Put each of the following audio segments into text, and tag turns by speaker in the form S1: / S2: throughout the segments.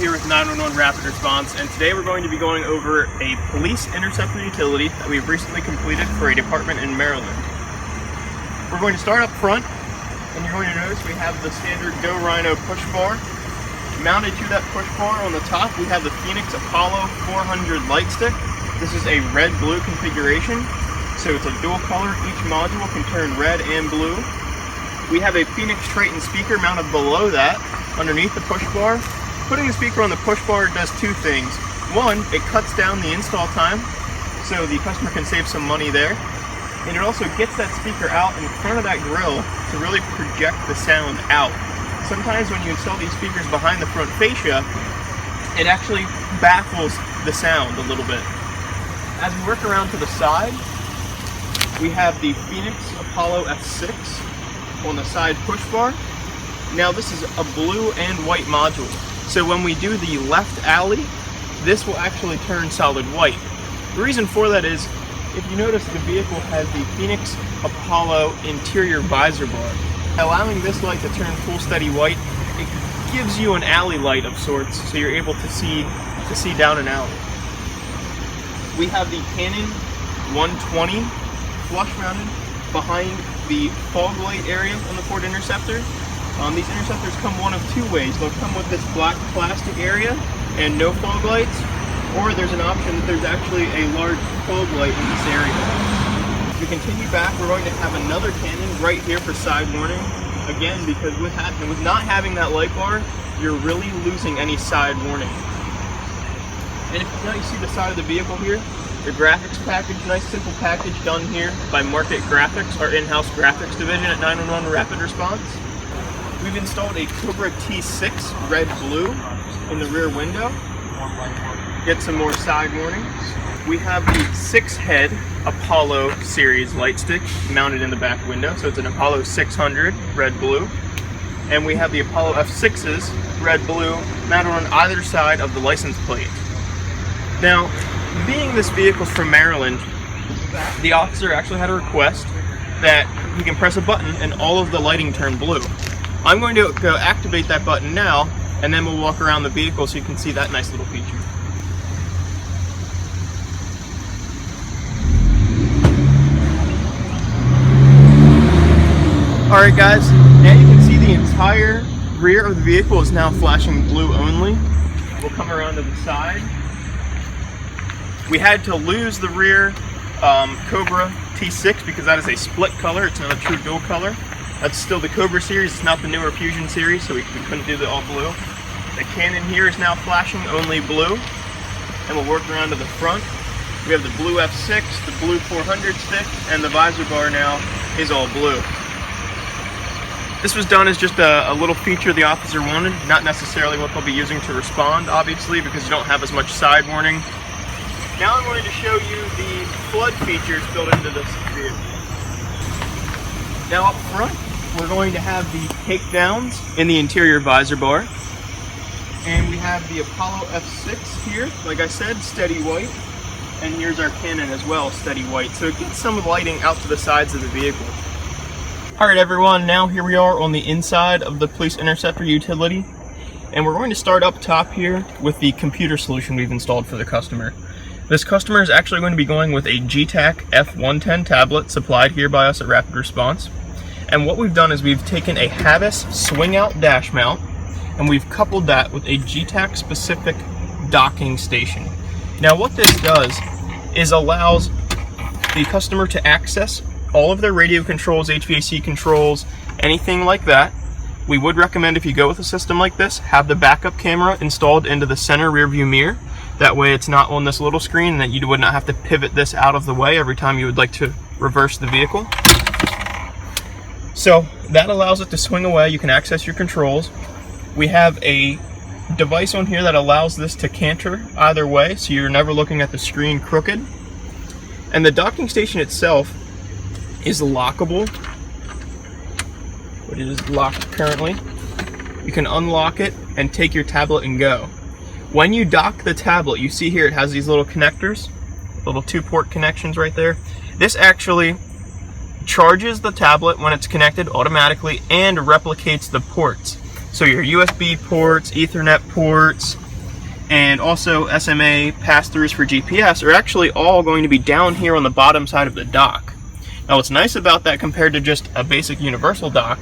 S1: here with 911 Rapid Response, and today we're going to be going over a police interceptor utility that we've recently completed for a department in Maryland. We're going to start up front, and you're going to notice we have the standard Go Rhino push bar. Mounted to that push bar on the top, we have the Phoenix Apollo 400 light stick. This is a red-blue configuration, so it's a dual color. Each module can turn red and blue. We have a Phoenix Triton speaker mounted below that, underneath the push bar. Putting the speaker on the push bar does two things. One, it cuts down the install time, so the customer can save some money there. And it also gets that speaker out in front of that grill to really project the sound out. Sometimes when you install these speakers behind the front fascia, it actually baffles the sound a little bit. As we work around to the side, we have the Phoenix Apollo F6 on the side push bar. Now this is a blue and white module, so when we do the left alley, this will actually turn solid white. The reason for that is, if you notice, the vehicle has the Phoenix Apollo interior visor bar. Allowing this light to turn full steady white, it gives you an alley light of sorts, so you're able to see down an alley. We have the Canon 120 flush mounted behind the fog light area on the Ford Interceptor. These Interceptors come one of two ways. They'll come with this black plastic area and no fog lights, or there's an option that there's actually a large fog light in this area. If we continue back, we're going to have another Canon right here for side warning. Again, because with not having that light bar, you're really losing any side warning. And if now you see the side of the vehicle here, the graphics package, nice simple package done here by Market Graphics, our in-house graphics division at 911 Rapid Response. We've installed a Cobra T6 red-blue in the rear window. Get some more side warnings. We have the 6-head Apollo series light stick mounted in the back window, so it's an Apollo 600 red-blue. And we have the Apollo F6s red-blue mounted on either side of the license plate. Now, being this vehicle's from Maryland, the officer actually had a request that he can press a button and all of the lighting turn blue. I'm going to go activate that button now, and then we'll walk around the vehicle so you can see that nice little feature. Alright guys, now you can see the entire rear of the vehicle is now flashing blue only. We'll come around to the side. We had to lose the rear Cobra T6 because that is a split color, it's not a true dual color. That's still the Cobra series, it's not the newer Fusion series, so we couldn't do the all blue. The Canon here is now flashing only blue, and we'll work around to the front. We have the blue F6, the blue 400 stick, and the visor bar now is all blue. This was done as just a little feature the officer wanted, not necessarily what they'll be using to respond, obviously, because you don't have as much side warning. Now I'm going to show you the flood features built into this vehicle. Now up front, we're going to have the takedowns in the interior visor bar. And we have the Apollo F6 here, like I said, steady white. And here's our Canon as well, steady white. So it gets some lighting out to the sides of the vehicle. Alright everyone, now here we are on the inside of the Police Interceptor utility. And we're going to start up top here with the computer solution we've installed for the customer. This customer is actually going to be going with a GTAC F110 tablet supplied here by us at Rapid Response. And what we've done is we've taken a Havas swing-out dash mount and we've coupled that with a GTAC specific docking station. Now what this does is allows the customer to access all of their radio controls, HVAC controls, anything like that. We would recommend, if you go with a system like this, have the backup camera installed into the center rear view mirror. That way it's not on this little screen and that you would not have to pivot this out of the way every time you would like to reverse the vehicle. So that allows it to swing away. You can access your controls. We have a device on here that allows this to canter either way, so you're never looking at the screen crooked. And the docking station itself is lockable. It is locked currently. You can unlock it and take your tablet and go. When you dock the tablet, you see here it has these little connectors, little 2-port connections right there. This actually charges the tablet when it's connected automatically and replicates the ports. So your USB ports, Ethernet ports, and also SMA pass-throughs for GPS are actually all going to be down here on the bottom side of the dock. Now what's nice about that compared to just a basic universal dock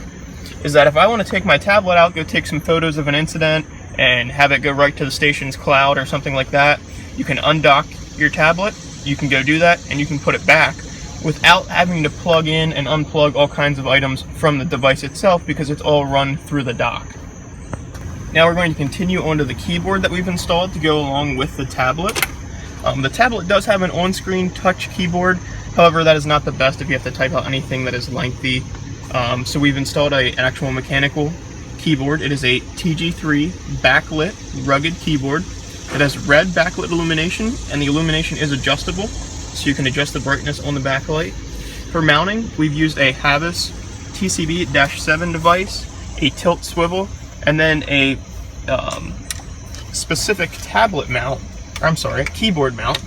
S1: is that if I want to take my tablet out, go take some photos of an incident, and have it go right to the station's cloud or something like that, you can undock your tablet, you can go do that, and you can put it back without having to plug in and unplug all kinds of items from the device itself, because it's all run through the dock. Now we're going to continue onto the keyboard that we've installed to go along with the tablet. The tablet does have an on-screen touch keyboard, however that is not the best if you have to type out anything that is lengthy. So we've installed an actual mechanical keyboard. It is a TG3 backlit rugged keyboard. It has red backlit illumination, and the illumination is adjustable, so you can adjust the brightness on the backlight. For mounting, we've used a Havas TCB-7 device, a tilt swivel, and then a specific tablet mount, keyboard mount,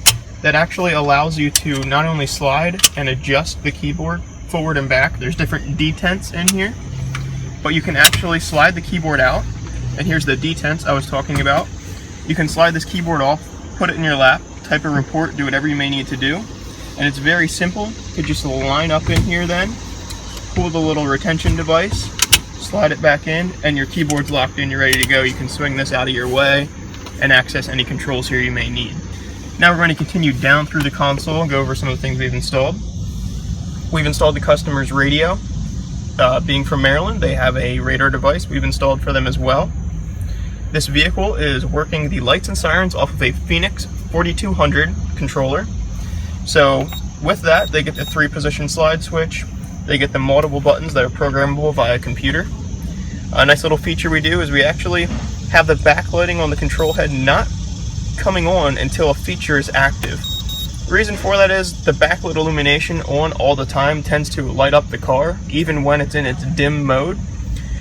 S1: that actually allows you to not only slide and adjust the keyboard forward and back. There's different detents in here, but you can actually slide the keyboard out, and here's the detents I was talking about. You can slide this keyboard off, put it in your lap, type a report, do whatever you may need to do, and it's very simple. You could just line up in here then, pull the little retention device, slide it back in, and your keyboard's locked in, you're ready to go. You can swing this out of your way and access any controls here you may need. Now we're going to continue down through the console and go over some of the things we've installed. We've installed the customer's radio. Being from Maryland, they have a radar device we've installed for them as well. This vehicle is working the lights and sirens off of a Phoenix 4200 controller. So with that, they get the 3-position slide switch. They get the multiple buttons that are programmable via computer. A nice little feature we do is we actually have the backlighting on the control head not coming on until a feature is active. The reason for that is the backlit illumination on all the time tends to light up the car, even when it's in its dim mode.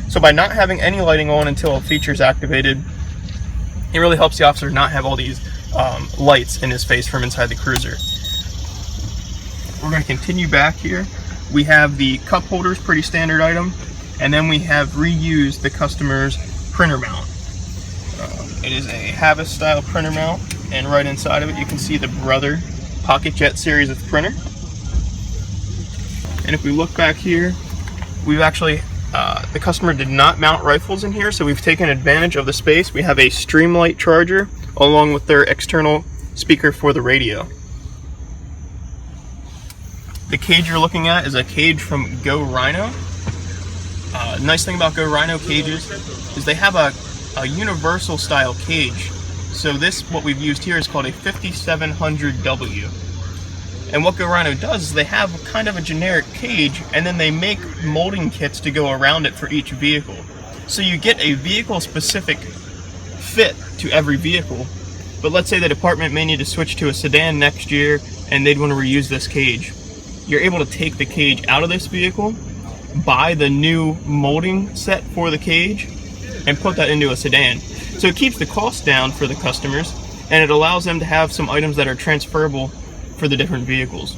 S1: So by not having any lighting on until a feature is activated, it really helps the officer not have all these lights in his face from inside the cruiser. We're going to continue back here. We have the cup holders, pretty standard item, and then we have reused the customer's printer mount. It is a Havas style printer mount, and right inside of it you can see the Brother Pocket Jet series of printer. And if we look back here, we've actually, the customer did not mount rifles in here, so we've taken advantage of the space. We have a Streamlight charger along with their external speaker for the radio. The cage you're looking at is a cage from Go Rhino. Nice thing about Go Rhino cages is they have a universal style cage. So this, what we've used here, is called a 5700W. And what Go Rhino does is they have kind of a generic cage, and then they make molding kits to go around it for each vehicle. So you get a vehicle specific fit to every vehicle. But let's say the department may need to switch to a sedan next year and they'd want to reuse this cage. You're able to take the cage out of this vehicle, buy the new molding set for the cage, and put that into a sedan. So it keeps the cost down for the customers, and it allows them to have some items that are transferable for the different vehicles.